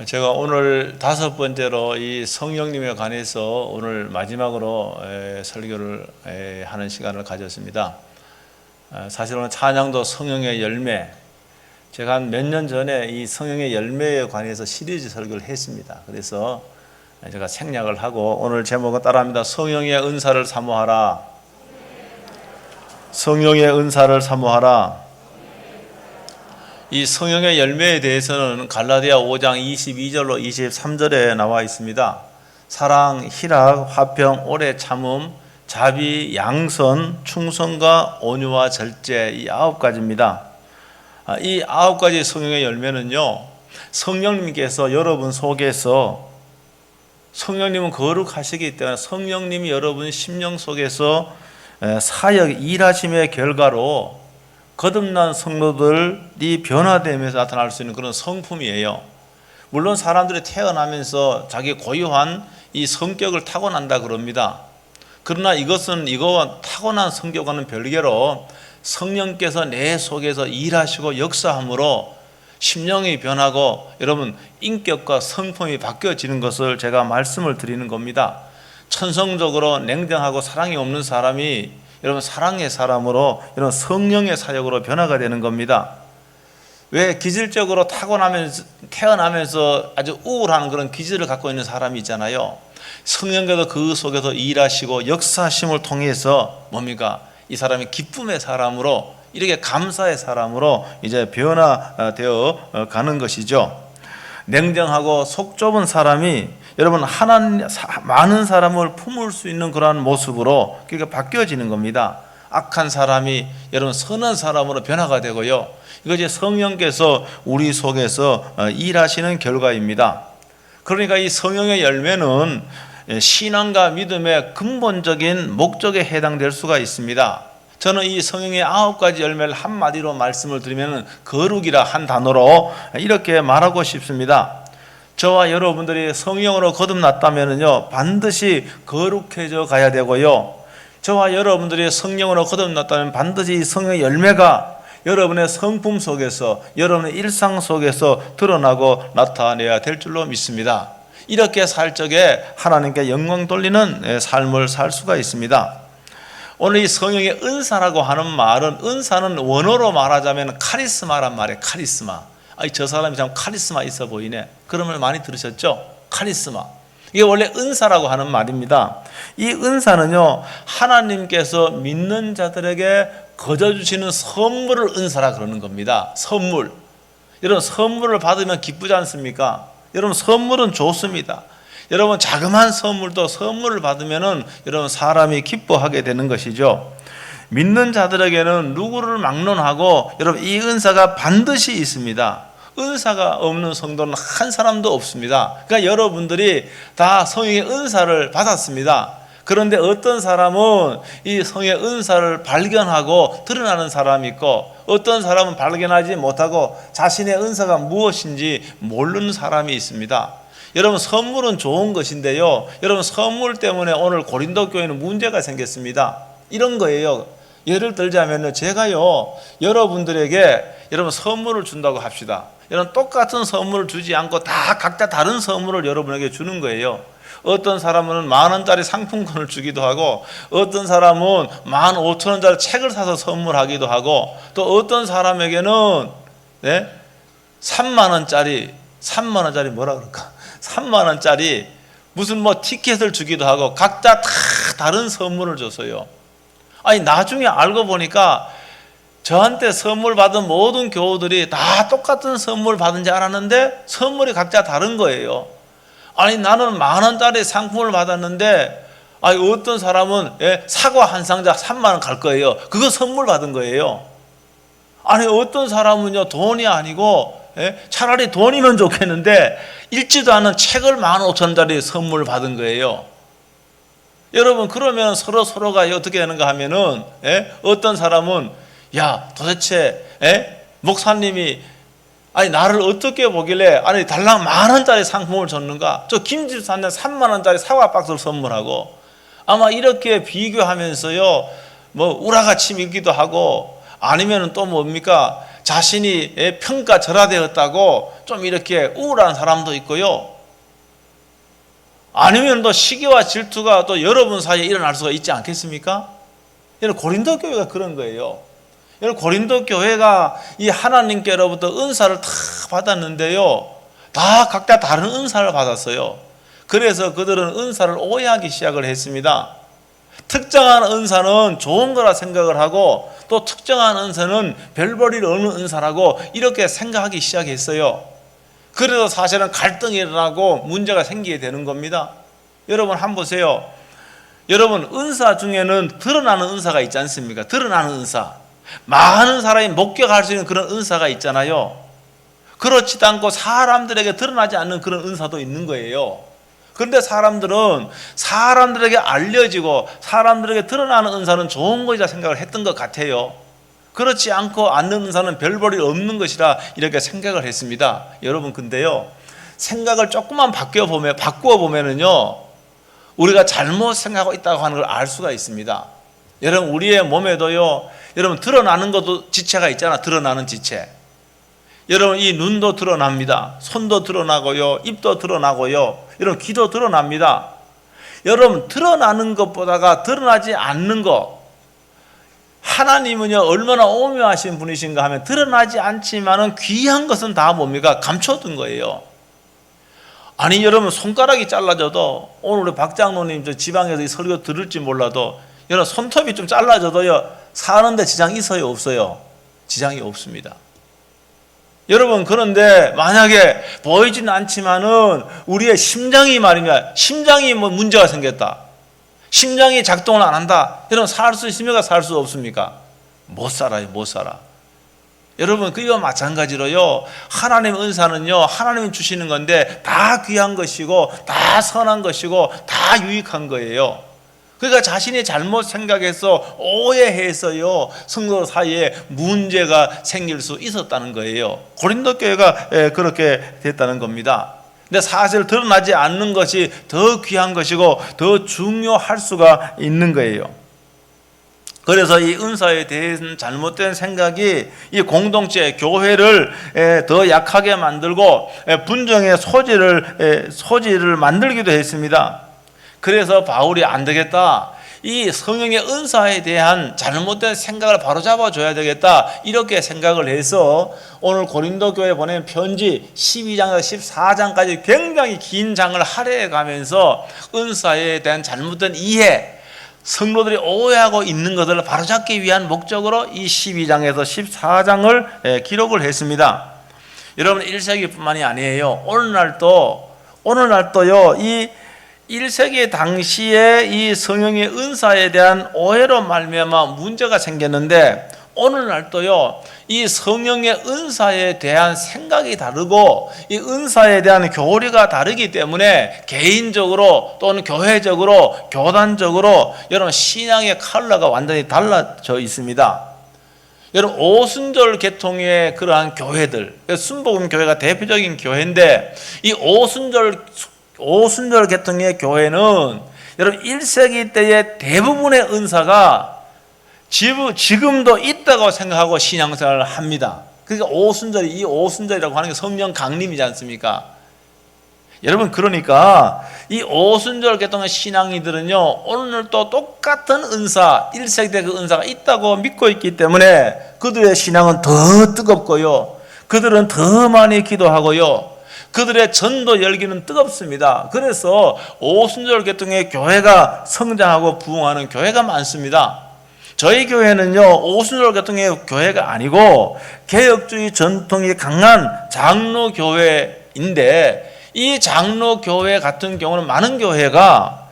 제가 오늘 5번째로 이 성령님에 관해서 오늘 마지막으로 설교를 하는 시간을 가졌습니다. 사실 오늘 찬양도 성령의 열매, 제가 한 몇 년 전에 이 성령의 열매에 관해서 시리즈 설교를 했습니다. 그래서 제가 생략을 하고 오늘 제목은 따라합니다. 성령의 은사를 사모하라. 성령의 은사를 사모하라. 이 성령의 열매에 대해서는 갈라디아 5장 22절로 23절에 나와 있습니다. 사랑, 희락, 화평, 오래 참음, 자비, 양선, 충성과 온유와 절제, 이 9가지입니다. 이 9가지 성령의 열매는요, 성령님께서 여러분 속에서, 성령님은 거룩하시기 때문에 성령님이 여러분 심령 속에서 사역, 일하심의 결과로 거듭난 성도들이 변화되면서 나타날 수 있는 그런 성품이에요. 물론 사람들이 태어나면서 자기 고유한 이 성격을 타고난다 그럽니다. 그러나 이것은 이거와 타고난 성격과는 별개로 성령께서 내 속에서 일하시고 역사함으로 심령이 변하고 여러분 인격과 성품이 바뀌어지는 것을 제가 말씀을 드리는 겁니다. 천성적으로 냉정하고 사랑이 없는 사람이 여러분 사랑의 사람으로 이런 성령의 사역으로 변화가 되는 겁니다. 왜 기질적으로 태어나면서 아주 우울한 그런 기질을 갖고 있는 사람이 있잖아요. 성령께서 그 속에서 일하시고 역사심을 통해서 뭡니까? 이 사람이 기쁨의 사람으로 이렇게 감사의 사람으로 이제 변화되어 가는 것이죠. 냉정하고 속 좁은 사람이 여러분 많은 사람을 품을 수 있는 그러한 모습으로 그러니까 바뀌어지는 겁니다. 악한 사람이 여러분 선한 사람으로 변화가 되고요. 이것이 성령께서 우리 속에서 일하시는 결과입니다. 그러니까 이 성령의 열매는 신앙과 믿음의 근본적인 목적에 해당될 수가 있습니다. 저는 이 성령의 9가지 열매를 한마디로 말씀을 드리면 거룩이라 한 단어로 이렇게 말하고 싶습니다. 저와 여러분들이 성령으로 거듭났다면요 반드시 거룩해져 가야 되고요. 저와 여러분들이 성령으로 거듭났다면 반드시 성령의 열매가 여러분의 성품 속에서 여러분의 일상 속에서 드러나고 나타내야 될 줄로 믿습니다. 이렇게 살 적에 하나님께 영광 돌리는 삶을 살 수가 있습니다. 오늘 이 성령의 은사라고 하는 말은, 은사는 원어로 말하자면 카리스마란 말이에요. 카리스마. 저 사람이 참 카리스마 있어 보이네. 그런 말 많이 들으셨죠? 카리스마. 이게 원래 은사라고 하는 말입니다. 이 은사는요, 하나님께서 믿는 자들에게 거저주시는 선물을 은사라 그러는 겁니다. 선물. 여러분, 선물을 받으면 기쁘지 않습니까? 여러분, 선물은 좋습니다. 여러분, 자그마한 선물도 선물을 받으면은 여러분 사람이 기뻐하게 되는 것이죠. 믿는 자들에게는 누구를 막론하고 여러분 이 은사가 반드시 있습니다. 은사가 없는 성도는 한 사람도 없습니다. 그러니까 여러분들이 다 성령의 은사를 받았습니다. 그런데 어떤 사람은 이 성령의 은사를 발견하고 드러나는 사람이 있고 어떤 사람은 발견하지 못하고 자신의 은사가 무엇인지 모르는 사람이 있습니다. 여러분, 선물은 좋은 것인데요, 여러분 선물 때문에 오늘 고린도 교회는 문제가 생겼습니다. 이런 거예요. 예를 들자면 제가요 여러분들에게 여러분 선물을 준다고 합시다. 여러분 똑같은 선물을 주지 않고 다 각자 다른 선물을 여러분에게 주는 거예요. 어떤 사람은 10,000원짜리 상품권을 주기도 하고 어떤 사람은 15,000원짜리 책을 사서 선물하기도 하고 또 어떤 사람에게는 3만원짜리 뭐라 그럴까? 3만원짜리 무슨 티켓을 주기도 하고 각자 다 다른 선물을 줬어요. 아니 나중에 알고 보니까 저한테 선물 받은 모든 교우들이 다 똑같은 선물 받은 줄 알았는데 선물이 각자 다른 거예요. 아니 나는 10,000원짜리 상품을 받았는데 어떤 사람은 사과 한 상자 3만원 갈 거예요. 그거 선물 받은 거예요. 아니 어떤 사람은요 돈이 아니고 차라리 돈이면 좋겠는데 읽지도 않은 책을 15,000원짜리 선물 받은 거예요. 여러분 그러면 서로가 어떻게 되는가 하면은 어떤 사람은 도대체 목사님이 나를 어떻게 보길래 달랑 10,000원짜리 상품을 줬는가? 저 김집사한테 30,000원짜리 사과 박스를 선물하고 아마 이렇게 비교하면서요 우라같이 밀기도 하고 아니면은 또 뭡니까? 자신이 평가절하되었다고 좀 이렇게 우울한 사람도 있고요. 아니면 또 시기와 질투가 또 여러분 사이에 일어날 수가 있지 않겠습니까? 여러분 고린도 교회가 그런 거예요. 여러분 고린도 교회가 이 하나님께로부터 은사를 다 받았는데요, 다 각자 다른 은사를 받았어요. 그래서 그들은 은사를 오해하기 시작을 했습니다. 특정한 은사는 좋은 거라 생각을 하고 또 특정한 은사는 별 볼일 없는 은사라고 이렇게 생각하기 시작했어요. 그래서 사실은 갈등이 일어나고 문제가 생기게 되는 겁니다. 여러분 한번 보세요. 여러분 은사 중에는 드러나는 은사가 있지 않습니까? 드러나는 은사, 많은 사람이 목격할 수 있는 그런 은사가 있잖아요. 그렇지도 않고 사람들에게 드러나지 않는 그런 은사도 있는 거예요. 그런데 사람들은 사람들에게 알려지고 사람들에게 드러나는 은사는 좋은 것이라 생각을 했던 것 같아요. 그렇지 않고 않는 은사는 별 볼일 없는 것이라 이렇게 생각을 했습니다. 여러분 근데요, 생각을 조금만 바꾸어 보면은요, 우리가 잘못 생각하고 있다고 하는 걸 알 수가 있습니다. 여러분 우리의 몸에도요, 여러분 드러나는 것도 지체가 있잖아. 드러나는 지체. 여러분 이 눈도 드러납니다. 손도 드러나고요, 입도 드러나고요, 여러분 귀도 드러납니다. 여러분 드러나는 것보다가 드러나지 않는 것, 하나님은요 얼마나 오묘하신 분이신가 하면 드러나지 않지만은 귀한 것은 다 뭡니까? 감춰둔 거예요. 아니 여러분 손가락이 잘라져도, 오늘 우리 박 장로님 저 지방에서 이 설교 들을지 몰라도 여러분 손톱이 좀 잘라져도요 사는데 지장이 있어요 없어요? 지장이 없습니다. 여러분 그런데 만약에 보이지는 않지만은 우리의 심장이 말입니다. 심장이 뭐 문제가 생겼다, 심장이 작동을 안 한다, 여러분 살 수 있습니까? 살 수 없습니까? 못 살아요. 못 살아. 여러분 그와 마찬가지로요, 하나님 은사는요 하나님이 주시는 건데 다 귀한 것이고 다 선한 것이고 다 유익한 거예요. 그러니까 자신이 잘못 생각해서 오해해서요 성도 사이에 문제가 생길 수 있었다는 거예요. 고린도 교회가 그렇게 됐다는 겁니다. 근데 사실 드러나지 않는 것이 더 귀한 것이고 더 중요할 수가 있는 거예요. 그래서 이 은사에 대한 잘못된 생각이 이 공동체, 교회를 더 약하게 만들고 분쟁의 소지를 만들기도 했습니다. 그래서 바울이 안 되겠다, 이 성령의 은사에 대한 잘못된 생각을 바로잡아 줘야 되겠다, 이렇게 생각을 해서 오늘 고린도 교회에 보낸 편지 12장에서 14장까지 굉장히 긴 장을 할애해 가면서 은사에 대한 잘못된 이해, 성도들이 오해하고 있는 것들을 바로잡기 위한 목적으로 이 12장에서 14장을 기록을 했습니다. 여러분 1세기뿐만이 아니에요. 오늘날도요 이 1세기 당시에 이 성령의 은사에 대한 오해로 말미암아 문제가 생겼는데, 오늘날도요 이 성령의 은사에 대한 생각이 다르고 이 은사에 대한 교리가 다르기 때문에 개인적으로 또는 교회적으로 교단적으로 여러분 신앙의 컬러가 완전히 달라져 있습니다. 여러분 오순절 계통의 그러한 교회들, 순복음 교회가 대표적인 교회인데, 이 오순절 계통의 교회는 여러분 1세기 때의 대부분의 은사가 지금도 있다고 생각하고 신앙생활을 합니다. 그러니까 이 오순절이라고 하는 게 성령 강림이지 않습니까? 여러분 그러니까 이 오순절 계통의 신앙이들은요 오늘도 똑같은 은사, 1세기 때 그 은사가 있다고 믿고 있기 때문에 그들의 신앙은 더 뜨겁고요, 그들은 더 많이 기도하고요, 그들의 전도 열기는 뜨겁습니다. 그래서 오순절 계통의 교회가 성장하고 부흥하는 교회가 많습니다. 저희 교회는요 오순절 계통의 교회가 아니고 개혁주의 전통이 강한 장로교회인데, 이 장로교회 같은 경우는 많은 교회가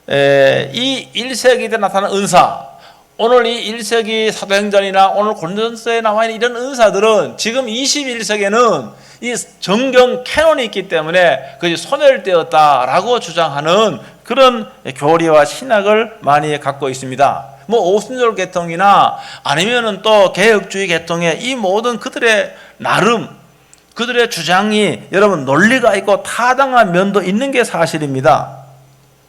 이 1세기 때 나타난 은사, 오늘 이 1세기 사도행전이나 오늘 고린도전서에 나와 있는 이런 은사들은 지금 21세기에는 이 정경 캐논이 있기 때문에 그것이 소멸되었다라고 주장하는 그런 교리와 신학을 많이 갖고 있습니다. 뭐 오순절 계통이나 아니면은 또 개혁주의 계통의 이 모든 그들의 나름, 그들의 주장이 여러분 논리가 있고 타당한 면도 있는 게 사실입니다.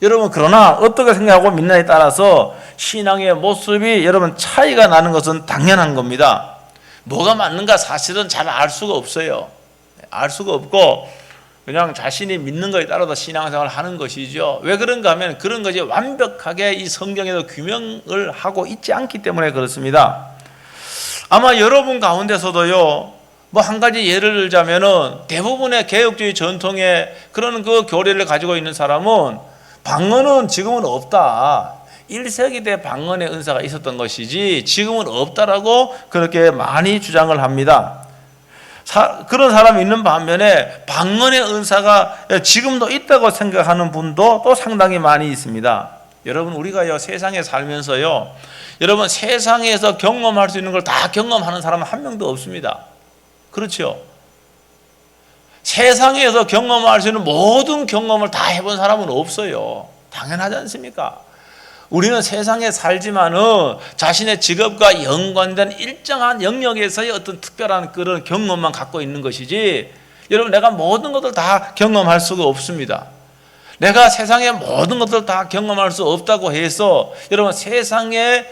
여러분 그러나 어떻게 생각하고 믿느냐에 따라서 신앙의 모습이 여러분 차이가 나는 것은 당연한 겁니다. 뭐가 맞는가 사실은 잘 알 수가 없어요. 알 수가 없고 그냥 자신이 믿는 것에 따라서 신앙생활을 하는 것이죠. 왜 그런가 하면 그런 것이 완벽하게 이 성경에도 규명을 하고 있지 않기 때문에 그렇습니다. 아마 여러분 가운데서도요, 뭐 한 가지 예를 들자면은 대부분의 개혁주의 전통의 그런 그 교리를 가지고 있는 사람은 방언은 지금은 없다. 1세기 때 방언의 은사가 있었던 것이지 지금은 없다라고 그렇게 많이 주장을 합니다. 그런 사람이 있는 반면에 방언의 은사가 지금도 있다고 생각하는 분도 또 상당히 많이 있습니다. 여러분, 우리가요 세상에 살면서요, 여러분 세상에서 경험할 수 있는 걸 다 경험하는 사람은 한 명도 없습니다. 그렇죠? 세상에서 경험할 수 있는 모든 경험을 다 해본 사람은 없어요. 당연하지 않습니까? 우리는 세상에 살지만은 자신의 직업과 연관된 일정한 영역에서의 어떤 특별한 그런 경험만 갖고 있는 것이지, 여러분 내가 모든 것을 다 경험할 수가 없습니다. 내가 세상의 모든 것을 다 경험할 수 없다고 해서 여러분 세상에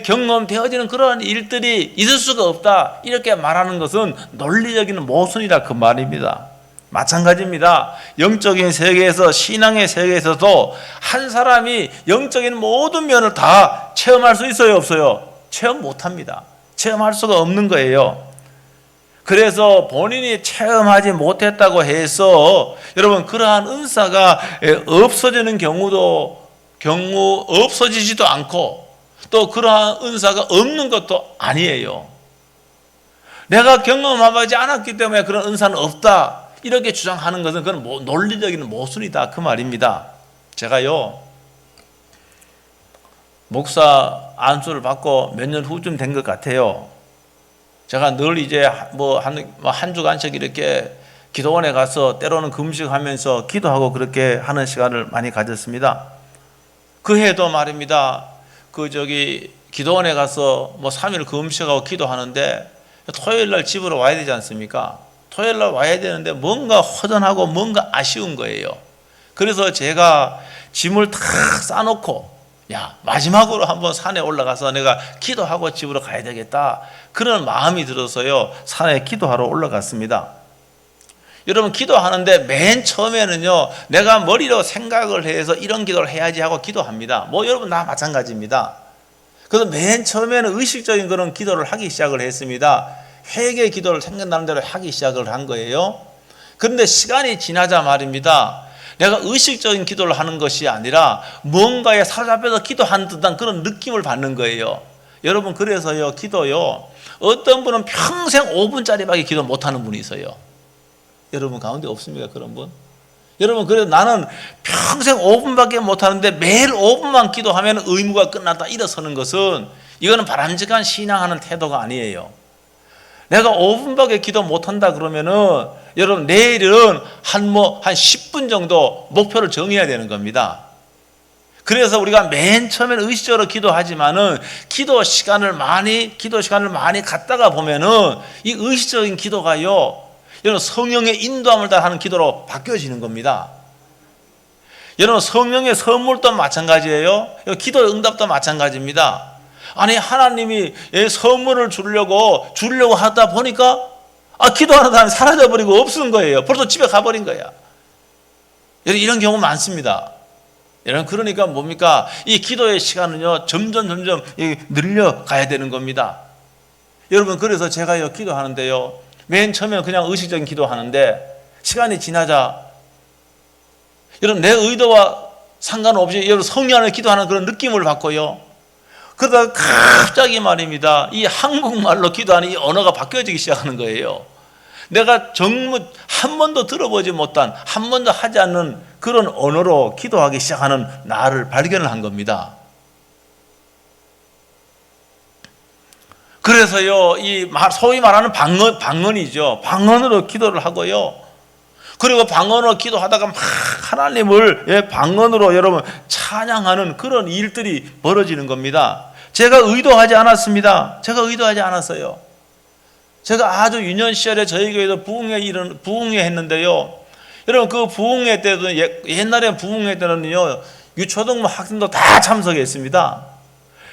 경험되어지는 그런 일들이 있을 수가 없다 이렇게 말하는 것은 논리적인 모순이라 그 말입니다. 마찬가지입니다. 영적인 세계에서, 신앙의 세계에서도 한 사람이 영적인 모든 면을 다 체험할 수 있어요, 없어요? 체험 못합니다. 체험할 수가 없는 거예요. 그래서 본인이 체험하지 못했다고 해서 여러분 그러한 은사가 없어지는 경우 없어지지도 않고 또 그러한 은사가 없는 것도 아니에요. 내가 경험하지 않았기 때문에 그런 은사는 없다 이렇게 주장하는 것은 그건 논리적인 모순이다 그 말입니다. 제가요 목사 안수를 받고 몇 년 후쯤 된 것 같아요. 제가 늘 이제 한 주간씩 이렇게 기도원에 가서 때로는 금식하면서 기도하고 그렇게 하는 시간을 많이 가졌습니다. 그 해도 말입니다. 기도원에 가서 3일 금식하고 기도하는데 토요일 날 집으로 와야 되지 않습니까? 토요일 날 와야 되는데 뭔가 허전하고 뭔가 아쉬운 거예요. 그래서 제가 짐을 다 싸놓고 마지막으로 한번 산에 올라가서 내가 기도하고 집으로 가야 되겠다 그런 마음이 들어서요 산에 기도하러 올라갔습니다. 여러분 기도하는데 맨 처음에는요 내가 머리로 생각을 해서 이런 기도를 해야지 하고 기도합니다. 여러분 나 마찬가지입니다. 그래서 맨 처음에는 의식적인 그런 기도를 하기 시작을 했습니다. 회개 기도를 생각나는 대로 하기 시작을 한 거예요. 그런데 시간이 지나자 말입니다. 내가 의식적인 기도를 하는 것이 아니라 뭔가에 사로잡혀서 기도하는 듯한 그런 느낌을 받는 거예요. 여러분 그래서요 기도요 어떤 분은 평생 5분짜리밖에 기도 못하는 분이 있어요. 여러분 가운데 없습니까 그런 분? 여러분 그래서 나는 평생 5분밖에 못하는데 매일 5분만 기도하면 의무가 끝났다 일어서는 것은 이거는 바람직한 신앙하는 태도가 아니에요. 내가 5분밖에 기도 못한다 그러면은 여러분 내일은 한 10분 정도 목표를 정해야 되는 겁니다. 그래서 우리가 맨 처음에는 의식적으로 기도하지만은 기도 시간을 많이 갖다가 보면은 이 의식적인 기도가요 여러분 성령의 인도함을 따라 하는 기도로 바뀌어지는 겁니다. 여러분 성령의 선물도 마찬가지예요. 기도의 응답도 마찬가지입니다. 아니 하나님이 선물을 주려고 하다 보니까 기도하는 사람이 사라져버리고 없은 거예요. 벌써 집에 가버린 거야. 여러분 이런 경우 많습니다. 여러분 그러니까 뭡니까? 이 기도의 시간은요 점점 늘려가야 되는 겁니다. 여러분 그래서 제가요 기도하는데요 맨 처음에 그냥 의식적인 기도하는데 시간이 지나자 여러분 내 의도와 상관없이 여러분 성령 안에 기도하는 그런 느낌을 받고요. 그러다가 갑자기 말입니다. 이 한국말로 기도하는 이 언어가 바뀌어지기 시작하는 거예요. 내가 정말 한 번도 들어보지 못한, 한 번도 하지 않는 그런 언어로 기도하기 시작하는 나를 발견을 한 겁니다. 그래서요, 소위 말하는 방언이죠. 방언으로 기도를 하고요. 그리고 방언으로 기도하다가 막 하나님을 방언으로 여러분 찬양하는 그런 일들이 벌어지는 겁니다. 제가 의도하지 않았습니다. 제가 의도하지 않았어요. 제가 아주 유년 시절에 저희 교회도 부흥회 했는데요. 여러분 그 부흥회 때도 옛날에 부흥회 때는요 유초등부 학생도 다 참석했습니다.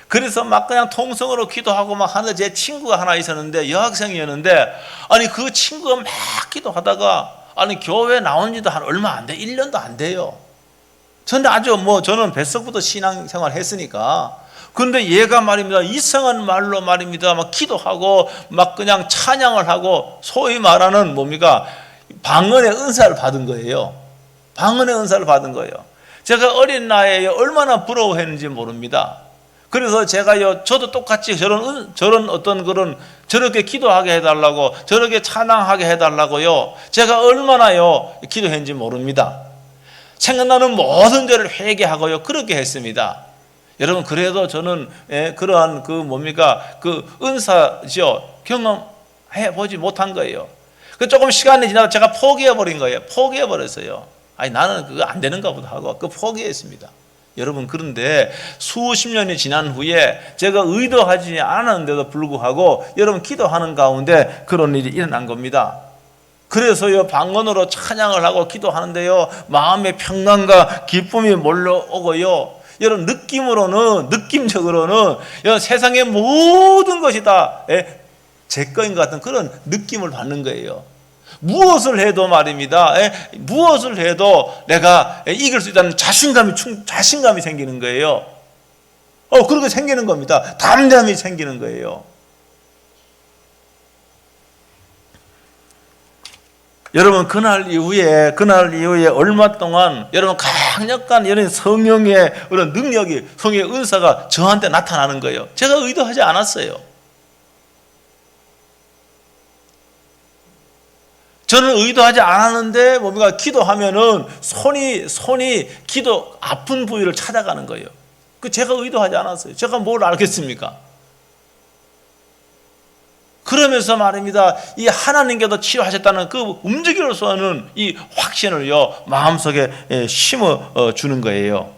그래서 막 그냥 통성으로 기도하고 막 하는 제 친구가 하나 있었는데, 여학생이었는데, 아니 그 친구가 막 기도하다가 아니 교회 나온 지도 한 얼마 안 돼, 1년도 안 돼요. 저는 저는 뱃속부터 신앙생활 했으니까. 근데 얘가 말입니다, 이상한 말로 말입니다, 막 기도하고 막 그냥 찬양을 하고 소위 말하는 뭡니까, 방언의 은사를 받은 거예요. 방언의 은사를 받은 거예요. 제가 어린 나이에 얼마나 부러워했는지 모릅니다. 그래서 제가요, 저도 똑같이 저런 어떤 그런 저렇게 기도하게 해달라고, 저렇게 찬양하게 해달라고요, 제가 얼마나요 기도했는지 모릅니다. 생각나는 모든 죄를 회개하고요, 그렇게 했습니다. 여러분, 그래도 저는 그러한 그 은사죠, 경험해 보지 못한 거예요. 그 조금 시간이 지나서 제가 포기해 버린 거예요. 포기해 버렸어요. 아니 나는 그거 안 되는가 보다 하고 그 포기했습니다. 여러분, 그런데 수십 년이 지난 후에 제가 의도하지 않았는데도 불구하고 여러분 기도하는 가운데 그런 일이 일어난 겁니다. 그래서요, 방언으로 찬양을 하고 기도하는데요, 마음의 평강과 기쁨이 몰려오고요, 여러분 느낌적으로는 여러분 세상의 모든 것이 다 제 거인 것 같은 그런 느낌을 받는 거예요. 무엇을 해도 말입니다, 무엇을 해도 내가 이길 수 있다는 자신감이 생기는 거예요. 그렇게 생기는 겁니다. 담대함이 생기는 거예요. 여러분, 그날 이후에 얼마 동안 여러분 강력한 이런 성령의 그런 능력이, 성령의 은사가 저한테 나타나는 거예요. 제가 의도하지 않았어요. 저는 의도하지 않았는데 뭡니까, 기도하면은 손이 기도 아픈 부위를 찾아가는 거예요. 그 제가 의도하지 않았어요. 제가 뭘 알겠습니까? 그러면서 말입니다, 이 하나님께서 치유하셨다는 그 움직임으로서는 이 확신을요 마음속에 심어 주는 거예요.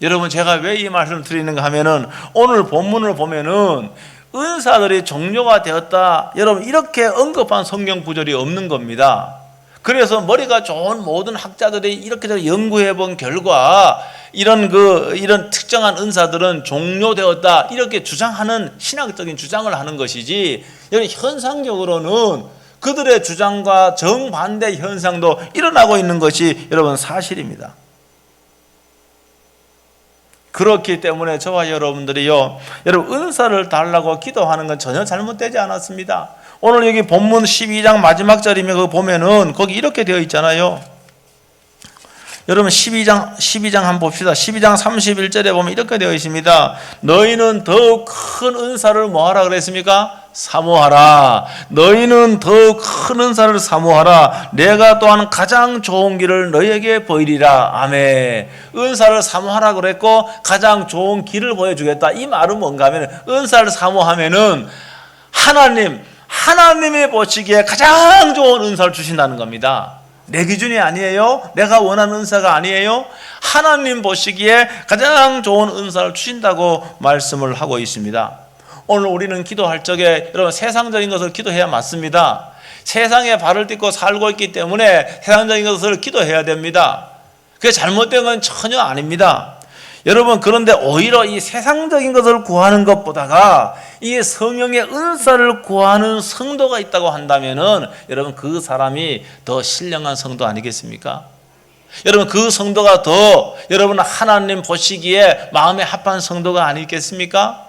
여러분, 제가 왜 이 말씀을 드리는가 하면은 오늘 본문을 보면은 은사들이 종료가 되었다, 여러분 이렇게 언급한 성경 구절이 없는 겁니다. 그래서 머리가 좋은 모든 학자들이 이렇게 연구해 본 결과 이런 특정한 은사들은 종료되었다, 이렇게 주장하는 신학적인 주장을 하는 것이지, 여기 현상적으로는 그들의 주장과 정반대 현상도 일어나고 있는 것이 여러분 사실입니다. 그렇기 때문에 저와 여러분들이요, 여러분 은사를 달라고 기도하는 건 전혀 잘못되지 않았습니다. 오늘 여기 본문 12장 마지막 절이면 그거 보면은 거기 이렇게 되어 있잖아요. 여러분 12장 한번 봅시다. 12장 31절에 보면 이렇게 되어 있습니다. 너희는 더욱 큰 은사를 뭐하라 그랬습니까? 사모하라. 너희는 더욱 큰 은사를 사모하라. 내가 또한 가장 좋은 길을 너희에게 보이리라. 아멘. 은사를 사모하라 그랬고 가장 좋은 길을 보여주겠다. 이 말은 뭔가 하면, 은사를 사모하면은 하나님이 보시기에 가장 좋은 은사를 주신다는 겁니다. 내 기준이 아니에요. 내가 원하는 은사가 아니에요. 하나님 보시기에 가장 좋은 은사를 주신다고 말씀을 하고 있습니다. 오늘 우리는 기도할 적에 여러분 세상적인 것을 기도해야 맞습니다. 세상에 발을 딛고 살고 있기 때문에 세상적인 것을 기도해야 됩니다. 그게 잘못된 건 전혀 아닙니다. 여러분, 그런데 오히려 이 세상적인 것을 구하는 것보다가 이 성령의 은사를 구하는 성도가 있다고 한다면은 여러분 그 사람이 더 신령한 성도 아니겠습니까? 여러분 그 성도가 더 여러분 하나님 보시기에 마음에 합한 성도가 아니겠습니까?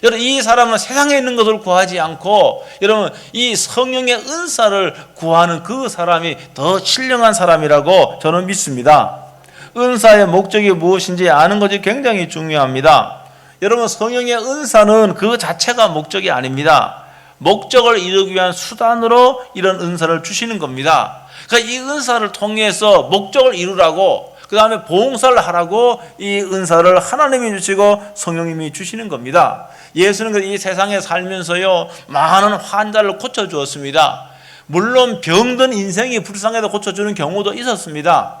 여러분 이 사람은 세상에 있는 것을 구하지 않고 여러분 이 성령의 은사를 구하는 그 사람이 더 신령한 사람이라고 저는 믿습니다. 은사의 목적이 무엇인지 아는 것이 굉장히 중요합니다. 여러분 성령의 은사는 그 자체가 목적이 아닙니다. 목적을 이루기 위한 수단으로 이런 은사를 주시는 겁니다. 그러니까 이 은사를 통해서 목적을 이루라고, 그 다음에 봉사를 하라고 이 은사를 하나님이 주시고 성령님이 주시는 겁니다. 예수는 이 세상에 살면서요 많은 환자를 고쳐주었습니다. 물론 병든 인생이 불쌍해도 고쳐주는 경우도 있었습니다.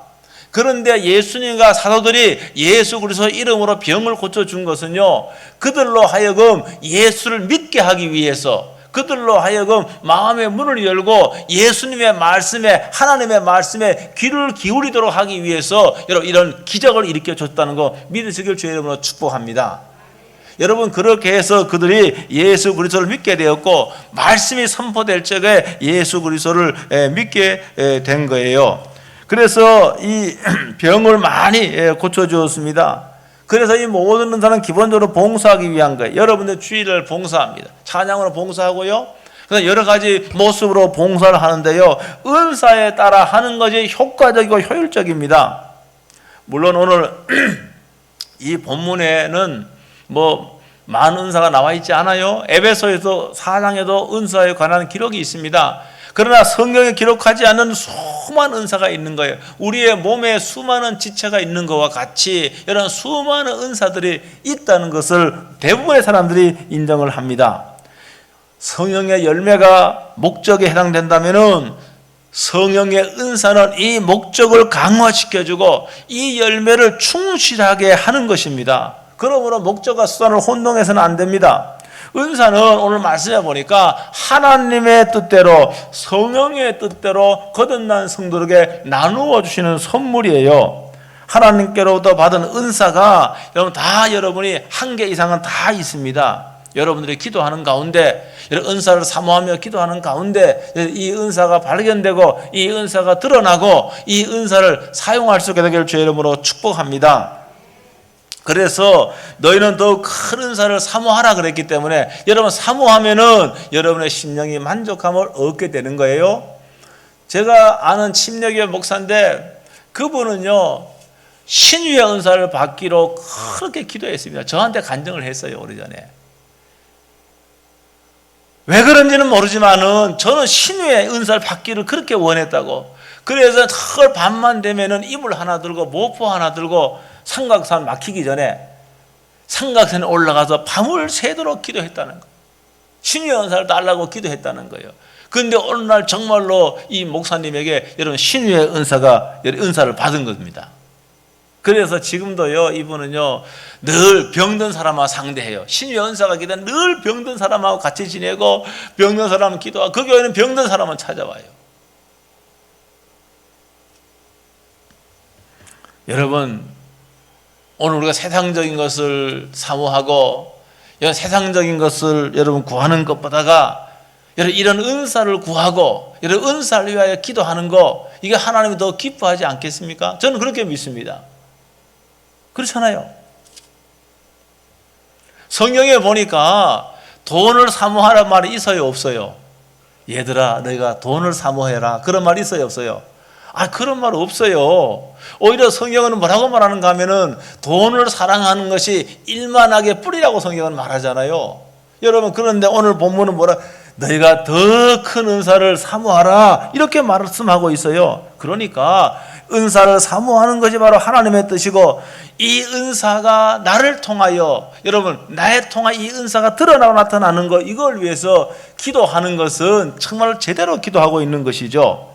그런데 예수님과 사도들이 예수 그리스도 이름으로 병을 고쳐준 것은요 그들로 하여금 예수를 믿게 하기 위해서, 그들로 하여금 마음의 문을 열고 예수님의 말씀에, 하나님의 말씀에 귀를 기울이도록 하기 위해서 여러분 이런 기적을 일으켜 줬다는 거 믿으시길 주의 이름으로 축복합니다. 여러분 그렇게 해서 그들이 예수 그리스도를 믿게 되었고 말씀이 선포될 적에 예수 그리스도를 믿게 된 거예요. 그래서 이 병을 많이 고쳐주었습니다. 그래서 이 모든 은사는 기본적으로 봉사하기 위한 거예요. 여러분들 주일을 봉사합니다. 찬양으로 봉사하고요. 그래서 여러 가지 모습으로 봉사를 하는데요. 은사에 따라 하는 것이 효과적이고 효율적입니다. 물론 오늘 이 본문에는 많은 은사가 나와 있지 않아요. 에베소에서 4장에도 은사에 관한 기록이 있습니다. 그러나 성경에 기록하지 않은 수많은 은사가 있는 거예요. 우리의 몸에 수많은 지체가 있는 것과 같이 이런 수많은 은사들이 있다는 것을 대부분의 사람들이 인정을 합니다. 성령의 열매가 목적에 해당된다면은 성령의 은사는 이 목적을 강화시켜주고 이 열매를 충실하게 하는 것입니다. 그러므로 목적과 수단을 혼동해서는 안 됩니다. 은사는 오늘 말씀해 보니까 하나님의 뜻대로 성령의 뜻대로 거듭난 성도에게 나누어 주시는 선물이에요. 하나님께로부터 받은 은사가 여러분이 한 개 이상은 다 있습니다. 여러분들이 기도하는 가운데 은사를 사모하며 기도하는 가운데 이 은사가 발견되고 이 은사가 드러나고 이 은사를 사용할 수 있게 되기를 주의 이름으로 축복합니다. 그래서 너희는 더욱 큰 은사를 사모하라 그랬기 때문에 여러분 사모하면은 여러분의 심령이 만족함을 얻게 되는 거예요. 제가 아는 침례교회 목사인데 그분은요 신유의 은사를 받기로 그렇게 기도했습니다. 저한테 간증을 했어요. 오래전에. 왜 그런지는 모르지만은 저는 신유의 은사를 받기를 그렇게 원했다고. 그래서 헐 밤만 되면은 이불 하나 들고 모포 하나 들고 삼각산 막히기 전에 삼각산에 올라가서 밤을 새도록 기도했다는 거예요. 신유의 은사를 달라고 기도했다는 거예요. 그런데 어느 날 정말로 이 목사님에게 여러분 신유의 은사를 받은 겁니다. 그래서 지금도요 이분은요 늘 병든 사람하고 상대해요. 신유의 은사가 기대 늘 병든 사람하고 같이 지내고 병든 사람은 기도하고 그 교회는 병든 사람은 찾아와요. 여러분 오늘 우리가 세상적인 것을 사모하고 이런 세상적인 것을 여러분 구하는 것보다가 이런 은사를 구하고 이런 은사를 위하여 기도하는 거 이게 하나님이 더 기뻐하지 않겠습니까? 저는 그렇게 믿습니다. 그렇잖아요. 성경에 보니까 돈을 사모하라는 말이 있어요 없어요? 얘들아 너희가 돈을 사모해라 그런 말이 있어요 없어요? 그런 말 없어요. 오히려 성경은 뭐라고 말하는가 하면은 돈을 사랑하는 것이 일만하게 뿌리라고 성경은 말하잖아요. 여러분 그런데 오늘 본문은 너희가 더 큰 은사를 사모하라 이렇게 말씀하고 있어요. 그러니까 은사를 사모하는 것이 바로 하나님의 뜻이고 이 은사가 나를 통하여 여러분 나에 통하 이 은사가 드러나고 나타나는 것 이걸 위해서 기도하는 것은 정말 제대로 기도하고 있는 것이죠.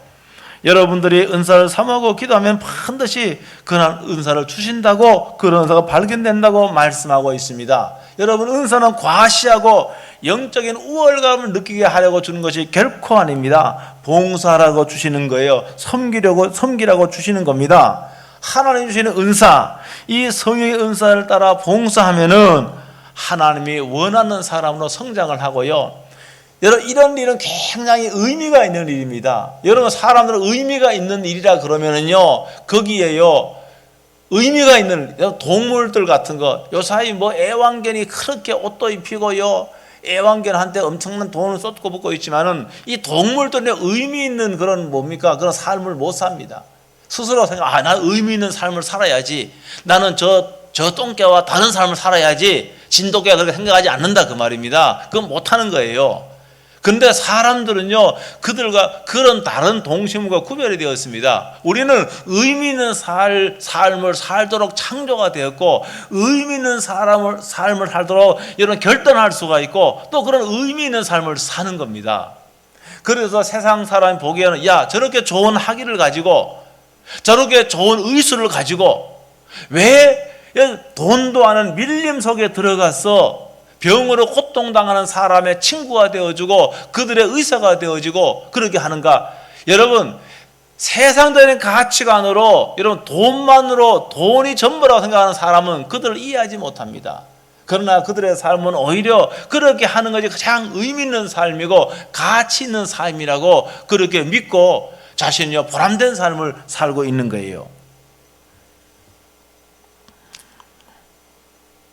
여러분들이 은사를 사모하고 기도하면 반드시 그런 은사를 주신다고 그런 은사가 발견된다고 말씀하고 있습니다. 여러분 은사는 과시하고 영적인 우월감을 느끼게 하려고 주는 것이 결코 아닙니다. 봉사라고 주시는 거예요. 섬기라고 주시는 겁니다. 하나님 주시는 은사, 이 성령의 은사를 따라 봉사하면은 하나님이 원하는 사람으로 성장을 하고요. 여러분 이런 일은 굉장히 의미가 있는 일입니다. 여러분 사람들은 의미가 있는 일이라 그러면은요 거기에요 의미가 있는 동물들 같은 거 요사이 애완견이 그렇게 옷도 입히고요 애완견한테 엄청난 돈을 쏟고 붓고 있지만은 이 동물들은 의미 있는 그런 그런 삶을 못 삽니다. 스스로 생각 나 의미 있는 삶을 살아야지 나는 저 똥개와 다른 삶을 살아야지 진돗개가 그렇게 생각하지 않는다 그 말입니다. 그건 못하는 거예요. 근데 사람들은요 그들과 그런 다른 동식물과 구별이 되었습니다. 우리는 의미 있는 삶을 살도록 창조가 되었고 의미 있는 삶을 살도록 이런 결단할 수가 있고 또 그런 의미 있는 삶을 사는 겁니다. 그래서 세상 사람이 보기에는 저렇게 좋은 학위를 가지고 저렇게 좋은 의술을 가지고 왜 돈도 않은 밀림 속에 들어가서 병으로 고통당하는 사람의 친구가 되어주고 그들의 의사가 되어지고 그렇게 하는가? 여러분 세상적인 가치관으로 여러분 돈이 전부라고 생각하는 사람은 그들을 이해하지 못합니다. 그러나 그들의 삶은 오히려 그렇게 하는 것이 가장 의미 있는 삶이고 가치 있는 삶이라고 그렇게 믿고 자신이 보람된 삶을 살고 있는 거예요.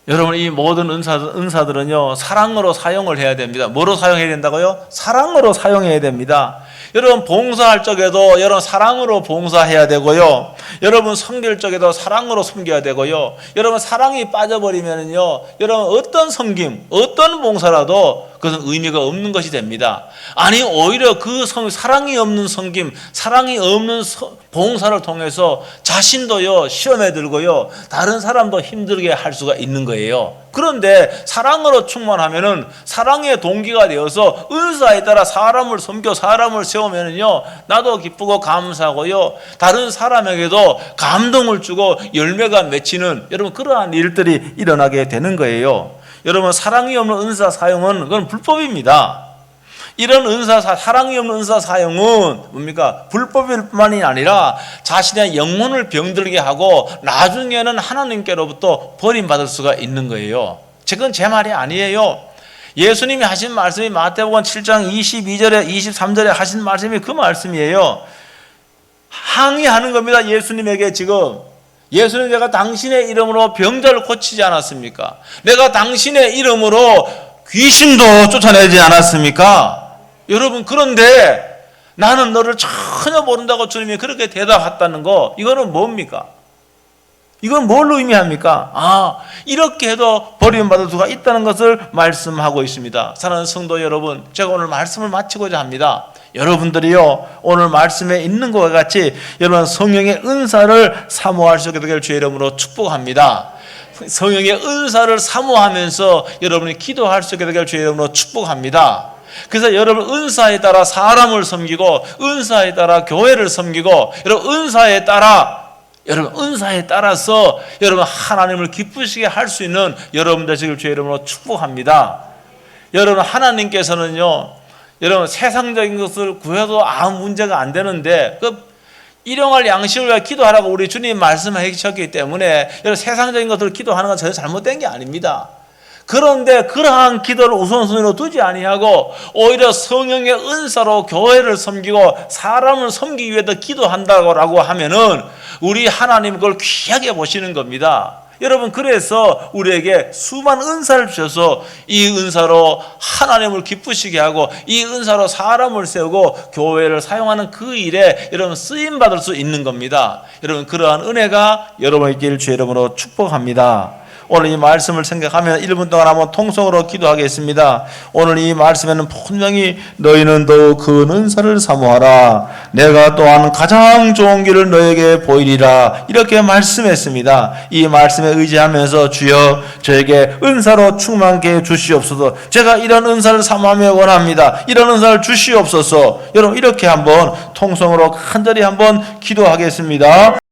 여러분, 이 모든 은사들은요, 사랑으로 사용을 해야 됩니다. 뭐로 사용해야 된다고요? 사랑으로 사용해야 됩니다. 여러분, 봉사할 적에도 여러분 사랑으로 봉사해야 되고요. 여러분, 섬길 적에도 사랑으로 섬겨야 되고요. 여러분, 사랑이 빠져버리면요, 여러분 어떤 섬김, 어떤 봉사라도 그것은 의미가 없는 것이 됩니다. 아니, 오히려 그 사랑이 없는 섬김, 사랑이 없는 봉사를 통해서 자신도요 시험에 들고요, 다른 사람도 힘들게 할 수가 있는 거예요. 그런데 사랑으로 충만하면은 사랑의 동기가 되어서 은사에 따라 사람을 섬겨 사람을 세우면은요, 나도 기쁘고 감사하고요, 다른 사람에게도 감동을 주고 열매가 맺히는 여러분 그러한 일들이 일어나게 되는 거예요. 여러분, 사랑이 없는 은사 사용은 그건 불법입니다. 이런 사랑이 없는 은사 사용은 뭡니까? 불법일 뿐만이 아니라 자신의 영혼을 병들게 하고 나중에는 하나님께로부터 버림받을 수가 있는 거예요. 그건 제 말이 아니에요. 예수님이 하신 말씀이 마태복음 7장 22절에 23절에 하신 말씀이 그 말씀이에요. 항의하는 겁니다. 예수님에게 지금. 예수님, 내가 당신의 이름으로 병자를 고치지 않았습니까? 내가 당신의 이름으로 귀신도 쫓아내지 않았습니까? 여러분, 그런데 나는 너를 전혀 모른다고 주님이 그렇게 대답했다는 거, 이거는 뭡니까? 이건 뭘 의미합니까? 이렇게 해도 버림받을 수가 있다는 것을 말씀하고 있습니다. 사랑하는 성도 여러분, 제가 오늘 말씀을 마치고자 합니다. 여러분들이요, 오늘 말씀에 있는 것과 같이 여러분 성령의 은사를 사모할 수 있게 되길 주의 이름으로 축복합니다. 성령의 은사를 사모하면서 여러분이 기도할 수 있게 되길 주의 이름으로 축복합니다. 그래서 여러분 은사에 따라 사람을 섬기고 은사에 따라 교회를 섬기고 여러분 은사에 따라서 여러분 하나님을 기쁘시게 할 수 있는 여러분 되시길 주의 이름으로 축복합니다. 여러분, 하나님께서는요, 여러분 세상적인 것을 구해도 아무 문제가 안 되는데 그 일용할 양식을 위해 기도하라고 우리 주님 말씀하셨기 때문에 여러분 세상적인 것을 기도하는 건 전혀 잘못된 게 아닙니다. 그런데 그러한 기도를 우선순위로 두지 아니하고 오히려 성령의 은사로 교회를 섬기고 사람을 섬기기 위해서 기도한다고 하면은 우리 하나님 그걸 귀하게 보시는 겁니다. 여러분, 그래서 우리에게 수많은 은사를 주셔서 이 은사로 하나님을 기쁘시게 하고 이 은사로 사람을 세우고 교회를 사용하는 그 일에 여러분 쓰임받을 수 있는 겁니다. 여러분, 그러한 은혜가 여러분에게 있기를 주의 이름으로 축복합니다. 오늘 이 말씀을 생각하면 1분 동안 한번 통성으로 기도하겠습니다. 오늘 이 말씀에는 분명히 너희는 더욱 그 은사를 사모하라. 내가 또한 가장 좋은 길을 너에게 보이리라. 이렇게 말씀했습니다. 이 말씀에 의지하면서 주여 저에게 은사로 충만케 해 주시옵소서. 제가 이런 은사를 사모하며 원합니다. 이런 은사를 주시옵소서. 여러분, 이렇게 한번 통성으로 간절히 한번 기도하겠습니다.